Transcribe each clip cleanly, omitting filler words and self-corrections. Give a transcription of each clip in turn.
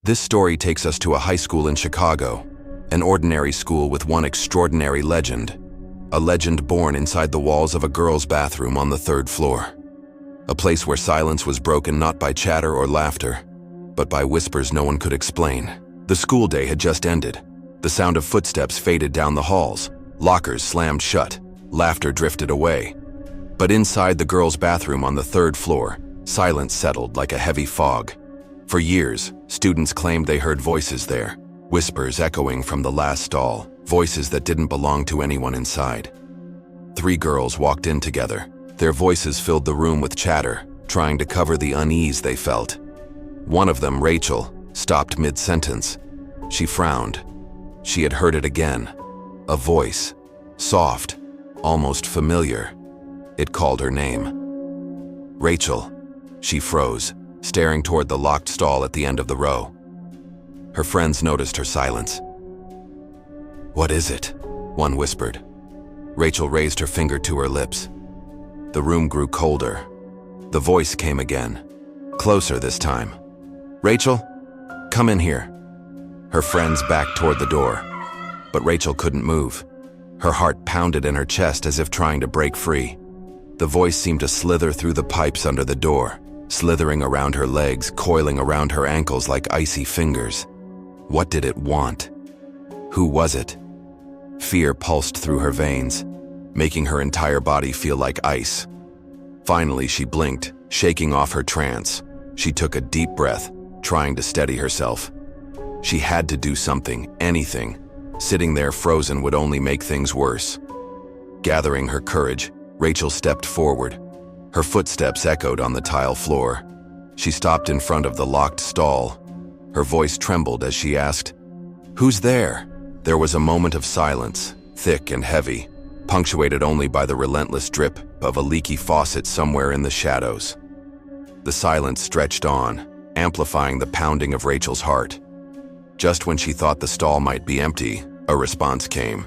This story takes us to a high school in Chicago, an ordinary school with one extraordinary legend, a legend born inside the walls of a girl's bathroom on the 3rd floor. A place where silence was broken not by chatter or laughter, but by whispers no one could explain. The school day had just ended. The sound of footsteps faded down the halls, lockers slammed shut, laughter drifted away. But inside the girl's bathroom on the 3rd floor, silence settled like a heavy fog. For years, students claimed they heard voices there, whispers echoing from the last stall, voices that didn't belong to anyone inside. 3 girls walked in together. Their voices filled the room with chatter, trying to cover the unease they felt. One of them, Rachel, stopped mid-sentence. She frowned. She had heard it again. A voice, soft, almost familiar. It called her name. Rachel. She froze, staring toward the locked stall at the end of the row. Her friends noticed her silence. "What is it?" one whispered. Rachel raised her finger to her lips. The room grew colder. The voice came again, closer this time. "Rachel, come in here." Her friends backed toward the door, but Rachel couldn't move. Her heart pounded in her chest as if trying to break free. The voice seemed to slither through the pipes under the door, slithering around her legs, coiling around her ankles like icy fingers. What did it want? Who was it? Fear pulsed through her veins, making her entire body feel like ice. Finally, she blinked, shaking off her trance. She took a deep breath, trying to steady herself. She had to do something, anything. Sitting there frozen would only make things worse. Gathering her courage, Rachel stepped forward. Her footsteps echoed on the tile floor. She stopped in front of the locked stall. Her voice trembled as she asked, "Who's there?" There was a moment of silence, thick and heavy, punctuated only by the relentless drip of a leaky faucet somewhere in the shadows. The silence stretched on, amplifying the pounding of Rachel's heart. Just when she thought the stall might be empty, a response came.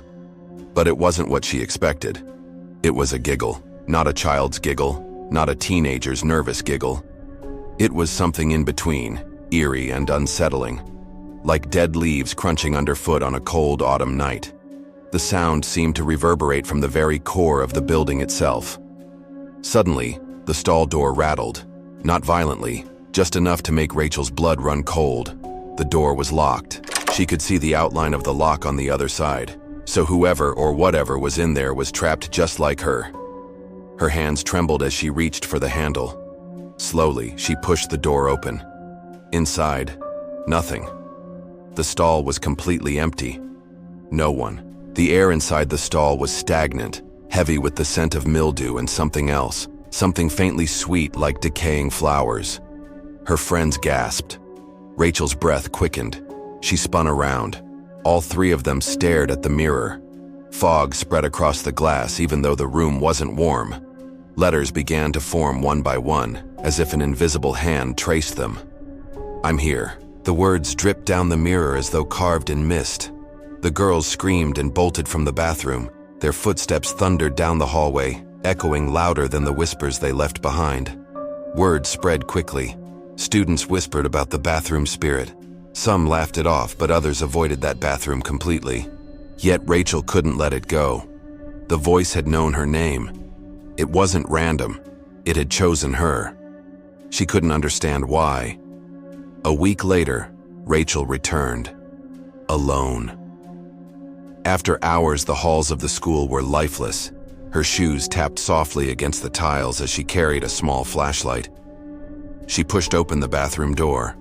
But it wasn't what she expected. It was a giggle, not a child's giggle, not a teenager's nervous giggle. It was something in between, eerie and unsettling, like dead leaves crunching underfoot on a cold autumn night. The sound seemed to reverberate from the very core of the building itself. Suddenly, the stall door rattled, not violently, just enough to make Rachel's blood run cold. The door was locked. She could see the outline of the lock on the other side, so whoever or whatever was in there was trapped just like her. Her hands trembled as she reached for the handle. Slowly, she pushed the door open. Inside, nothing. The stall was completely empty. No one. The air inside the stall was stagnant, heavy with the scent of mildew and something else, something faintly sweet like decaying flowers. Her friends gasped. Rachel's breath quickened. She spun around. All 3 of them stared at the mirror. Fog spread across the glass even though the room wasn't warm. Letters began to form one by one, as if an invisible hand traced them. "I'm here." The words dripped down the mirror as though carved in mist. The girls screamed and bolted from the bathroom. Their footsteps thundered down the hallway, echoing louder than the whispers they left behind. Word spread quickly. Students whispered about the bathroom spirit. Some laughed it off, but others avoided that bathroom completely. Yet Rachel couldn't let it go. The voice had known her name. It wasn't random. It had chosen her. She couldn't understand why. A week later, Rachel returned. Alone. After hours, the halls of the school were lifeless. Her shoes tapped softly against the tiles as she carried a small flashlight. She pushed open the bathroom door.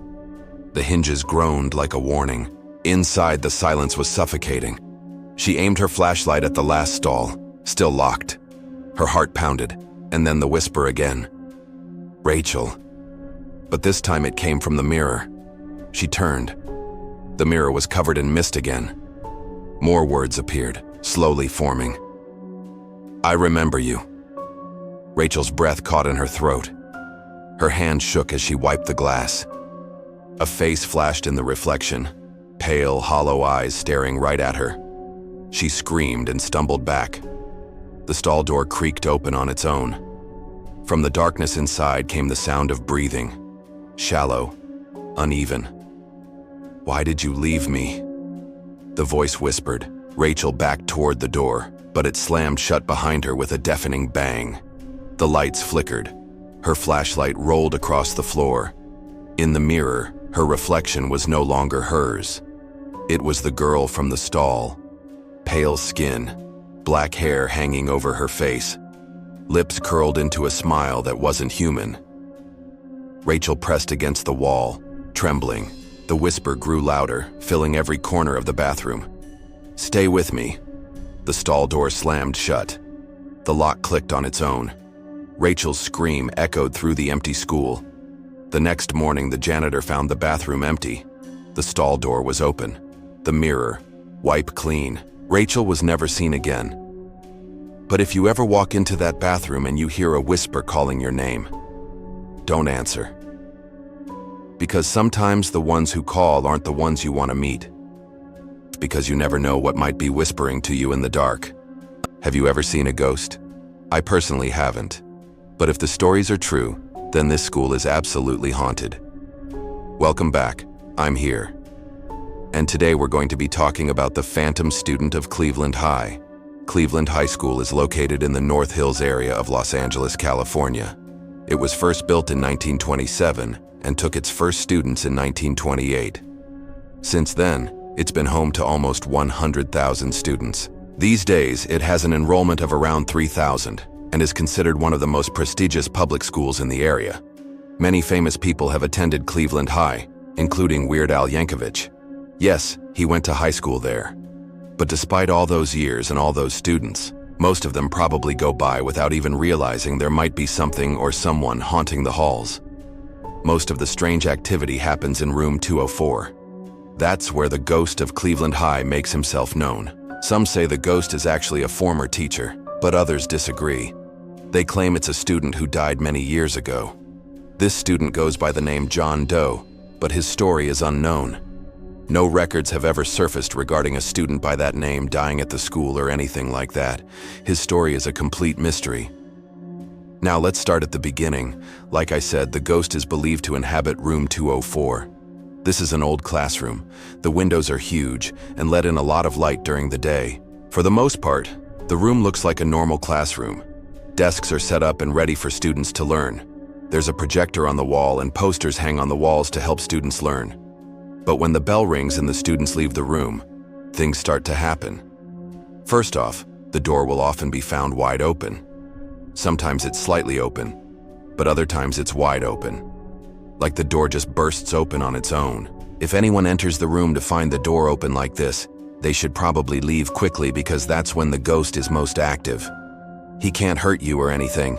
The hinges groaned like a warning. Inside, the silence was suffocating. She aimed her flashlight at the last stall, still locked. Her heart pounded, and then the whisper again. "Rachel." But this time it came from the mirror. She turned. The mirror was covered in mist again. More words appeared, slowly forming. "I remember you." Rachel's breath caught in her throat. Her hand shook as she wiped the glass. A face flashed in the reflection, pale, hollow eyes staring right at her. She screamed and stumbled back. The stall door creaked open on its own. From the darkness inside came the sound of breathing, shallow, uneven. "Why did you leave me?" The voice whispered. Rachel backed toward the door, but it slammed shut behind her with a deafening bang. The lights flickered. Her flashlight rolled across the floor. In the mirror, her reflection was no longer hers. It was the girl from the stall. Pale skin, black hair hanging over her face, lips curled into a smile that wasn't human. Rachel pressed against the wall, trembling. The whisper grew louder, filling every corner of the bathroom. "Stay with me." The stall door slammed shut. The lock clicked on its own. Rachel's scream echoed through the empty school. The next morning, the janitor found the bathroom empty. The stall door was open. The mirror, wiped clean. Rachel was never seen again. But if you ever walk into that bathroom and you hear a whisper calling your name, don't answer. Because sometimes the ones who call aren't the ones you want to meet. Because you never know what might be whispering to you in the dark. Have you ever seen a ghost? I personally haven't. But if the stories are true, then this school is absolutely haunted. Welcome back. I'm here. And today we're going to be talking about the phantom student of Cleveland High. Cleveland High School is located in the North Hills area of Los Angeles, California. It was first built in 1927 and took its first students in 1928. Since then, it's been home to almost 100,000 students. These days, it has an enrollment of around 3,000 and is considered one of the most prestigious public schools in the area. Many famous people have attended Cleveland High, including Weird Al Yankovic. Yes, he went to high school there. But despite all those years and all those students, most of them probably go by without even realizing there might be something or someone haunting the halls. Most of the strange activity happens in room 204. That's where the ghost of Cleveland High makes himself known. Some say the ghost is actually a former teacher, but others disagree. They claim it's a student who died many years ago. This student goes by the name John Doe, but his story is unknown. No records have ever surfaced regarding a student by that name dying at the school or anything like that. His story is a complete mystery. Now let's start at the beginning. Like I said, the ghost is believed to inhabit room 204. This is an old classroom. The windows are huge and let in a lot of light during the day. For the most part, the room looks like a normal classroom. Desks are set up and ready for students to learn. There's a projector on the wall and posters hang on the walls to help students learn. But when the bell rings and the students leave the room, things start to happen. First off, the door will often be found wide open. Sometimes it's slightly open, but other times it's wide open. Like the door just bursts open on its own. If anyone enters the room to find the door open like this, they should probably leave quickly because that's when the ghost is most active. He can't hurt you or anything,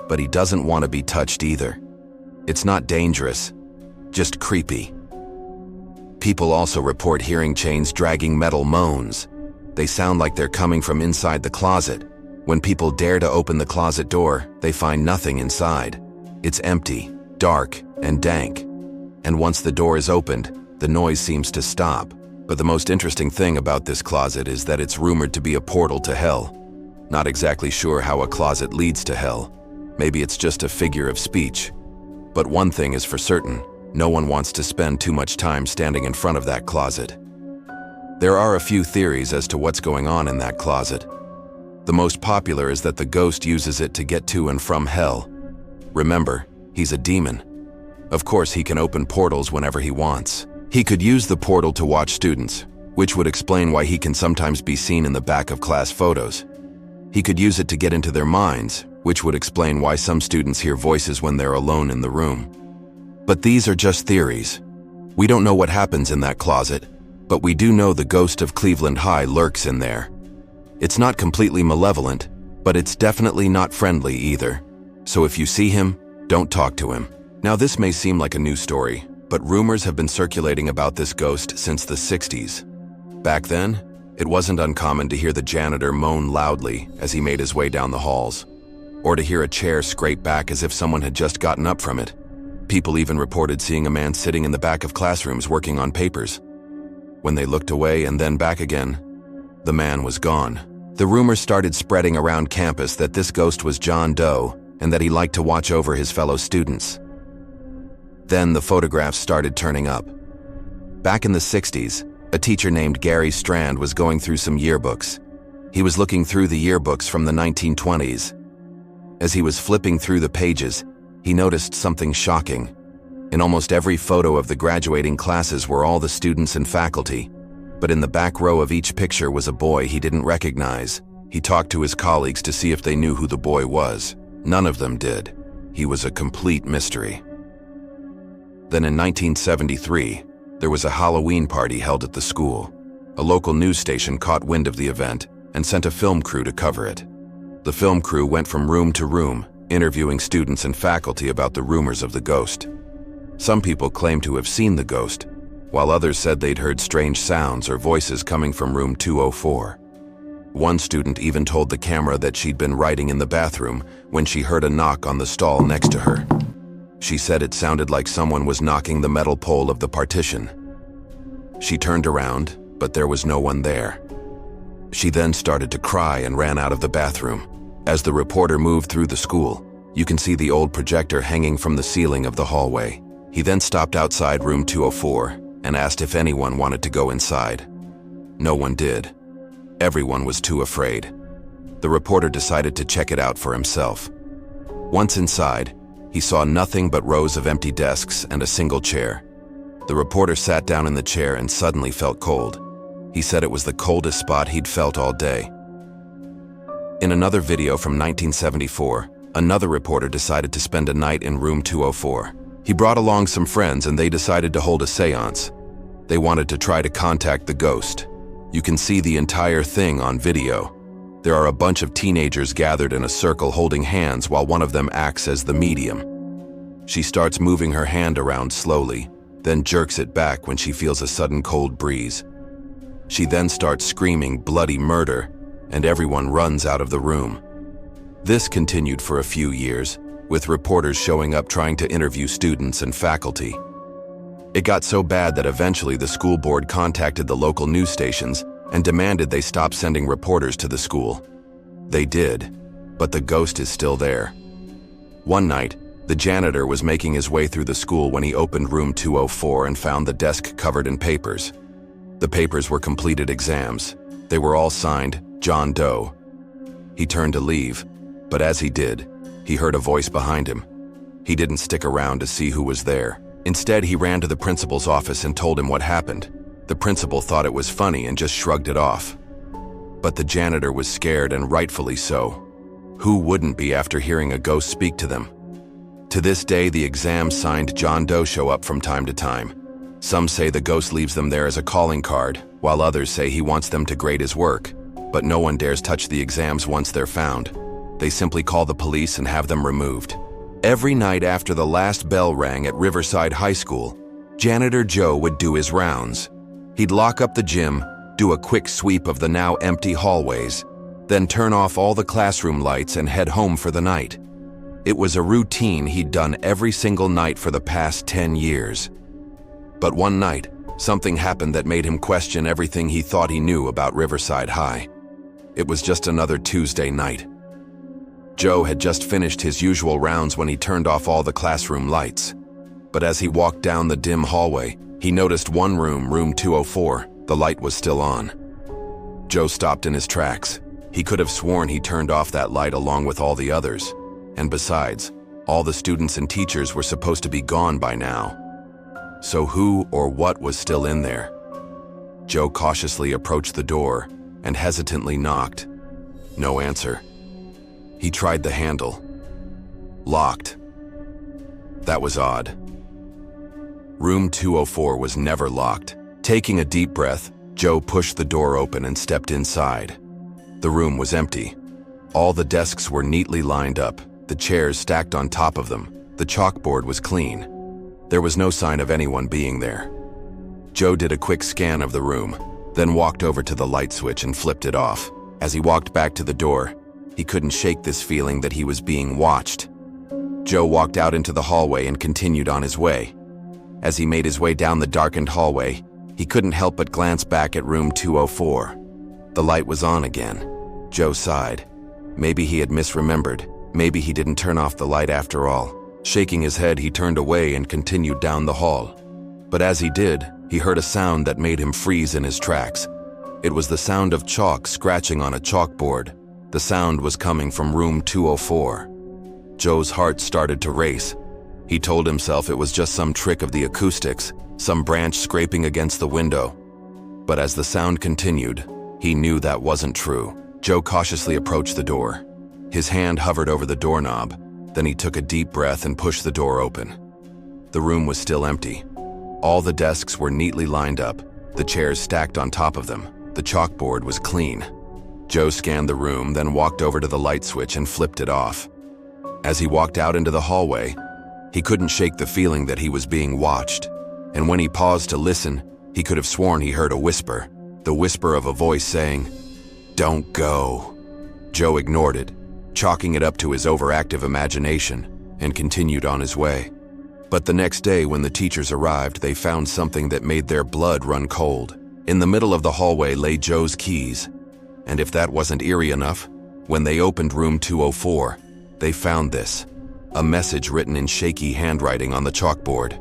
but he doesn't want to be touched either. It's not dangerous, just creepy. People also report hearing chains dragging metal moans. They sound like they're coming from inside the closet. When people dare to open the closet door, they find nothing inside. It's empty, dark, and dank. And once the door is opened, the noise seems to stop. But the most interesting thing about this closet is that it's rumored to be a portal to hell. Not exactly sure how a closet leads to hell. Maybe it's just a figure of speech. But one thing is for certain, no one wants to spend too much time standing in front of that closet. There are a few theories as to what's going on in that closet. The most popular is that the ghost uses it to get to and from hell. Remember, he's a demon. Of course, he can open portals whenever he wants. He could use the portal to watch students, which would explain why he can sometimes be seen in the back of class photos. He could use it to get into their minds, which would explain why some students hear voices when they're alone in the room. But these are just theories. We don't know what happens in that closet, but we do know the ghost of Cleveland High lurks in there. It's not completely malevolent, but it's definitely not friendly either. So if you see him, don't talk to him. Now this may seem like a new story, but rumors have been circulating about this ghost since the 60s. Back then, it wasn't uncommon to hear the janitor moan loudly as he made his way down the halls, or to hear a chair scrape back as if someone had just gotten up from it. People even reported seeing a man sitting in the back of classrooms working on papers. When they looked away and then back again, the man was gone. The rumors started spreading around campus that this ghost was John Doe and that he liked to watch over his fellow students. Then the photographs started turning up. Back in the 60s, a teacher named Gary Strand was going through some yearbooks. He was looking through the yearbooks from the 1920s. As he was flipping through the pages, he noticed something shocking. In almost every photo of the graduating classes were all the students and faculty, but in the back row of each picture was a boy he didn't recognize. He talked to his colleagues to see if they knew who the boy was. None of them did. He was a complete mystery. Then in 1973, there was a Halloween party held at the school. A local news station caught wind of the event and sent a film crew to cover it. The film crew went from room to room, interviewing students and faculty about the rumors of the ghost. Some people claimed to have seen the ghost, while others said they'd heard strange sounds or voices coming from room 204. One student even told the camera that she'd been writing in the bathroom when she heard a knock on the stall next to her. She said it sounded like someone was knocking the metal pole of the partition. She turned around, but there was no one there. She then started to cry and ran out of the bathroom. As the reporter moved through the school, you can see the old projector hanging from the ceiling of the hallway. He then stopped outside room 204 and asked if anyone wanted to go inside. No one did. Everyone was too afraid. The reporter decided to check it out for himself. Once inside, he saw nothing but rows of empty desks and a single chair. The reporter sat down in the chair and suddenly felt cold. He said it was the coldest spot he'd felt all day. In another video from 1974, another reporter decided to spend a night in room 204. He brought along some friends and they decided to hold a seance. They wanted to try to contact the ghost. You can see the entire thing on video. There are a bunch of teenagers gathered in a circle holding hands while one of them acts as the medium. She starts moving her hand around slowly, then jerks it back when she feels a sudden cold breeze. She then starts screaming bloody murder, and everyone runs out of the room. This continued for a few years, with reporters showing up trying to interview students and faculty. It got so bad that eventually the school board contacted the local news stations and demanded they stop sending reporters to the school. They did, but the ghost is still there. One night, the janitor was making his way through the school when he opened room 204 and found the desk covered in papers. The papers were completed exams. They were all signed, John Doe. He turned to leave, but as he did, he heard a voice behind him. He didn't stick around to see who was there. Instead, he ran to the principal's office and told him what happened. The principal thought it was funny and just shrugged it off. But the janitor was scared, and rightfully so. Who wouldn't be after hearing a ghost speak to them? To this day, the exams signed John Doe show up from time to time. Some say the ghost leaves them there as a calling card, while others say he wants them to grade his work. But no one dares touch the exams once they're found. They simply call the police and have them removed. Every night after the last bell rang at Riverside High School, Janitor Joe would do his rounds. He'd lock up the gym, do a quick sweep of the now empty hallways, then turn off all the classroom lights and head home for the night. It was a routine he'd done every single night for the past 10 years. But one night, something happened that made him question everything he thought he knew about Riverside High. It was just another Tuesday night. Joe had just finished his usual rounds when he turned off all the classroom lights. But as he walked down the dim hallway, he noticed one room, room 204, the light was still on. Joe stopped in his tracks. He could have sworn he turned off that light along with all the others. And besides, all the students and teachers were supposed to be gone by now. So who or what was still in there? Joe cautiously approached the door and hesitantly knocked. No answer. He tried the handle. Locked. That was odd. Room 204 was never locked. Taking a deep breath, Joe pushed the door open and stepped inside. The room was empty. All the desks were neatly lined up, the chairs stacked on top of them. The chalkboard was clean. There was no sign of anyone being there. Joe did a quick scan of the room, then walked over to the light switch and flipped it off. As he walked back to the door, he couldn't shake this feeling that he was being watched. Joe walked out into the hallway and continued on his way. As he made his way down the darkened hallway, he couldn't help but glance back at room 204. The light was on again. Joe sighed. Maybe he had misremembered. Maybe he didn't turn off the light after all. Shaking his head, he turned away and continued down the hall. But as he did, he heard a sound that made him freeze in his tracks. It was the sound of chalk scratching on a chalkboard. The sound was coming from room 204. Joe's heart started to race. He told himself it was just some trick of the acoustics, some branch scraping against the window. But as the sound continued, he knew that wasn't true. Joe cautiously approached the door. His hand hovered over the doorknob. Then he took a deep breath and pushed the door open. The room was still empty. All the desks were neatly lined up, the chairs stacked on top of them. The chalkboard was clean. Joe scanned the room, then walked over to the light switch and flipped it off. As he walked out into the hallway, he couldn't shake the feeling that he was being watched. And when he paused to listen, he could have sworn he heard a whisper, the whisper of a voice saying, "Don't go." Joe ignored it, chalking it up to his overactive imagination, and continued on his way. But the next day when the teachers arrived, they found something that made their blood run cold. In the middle of the hallway lay Joe's keys. And if that wasn't eerie enough, when they opened room 204, they found this, a message written in shaky handwriting on the chalkboard.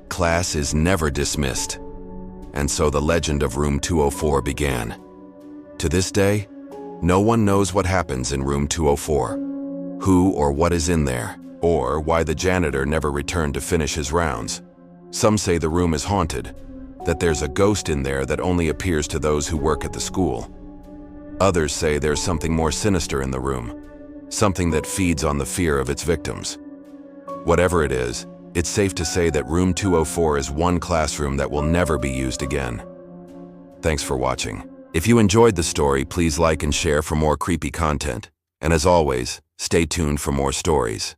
"Class is never dismissed." And so the legend of room 204 began. To this day, no one knows what happens in room 204, who or what is in there, or why the janitor never returned to finish his rounds. Some say the room is haunted, that there's a ghost in there that only appears to those who work at the school. Others say there's something more sinister in the room, something that feeds on the fear of its victims. Whatever it is, it's safe to say that room 204 is one classroom that will never be used again. Thanks for watching. If you enjoyed the story, please like and share for more creepy content. And as always, stay tuned for more stories.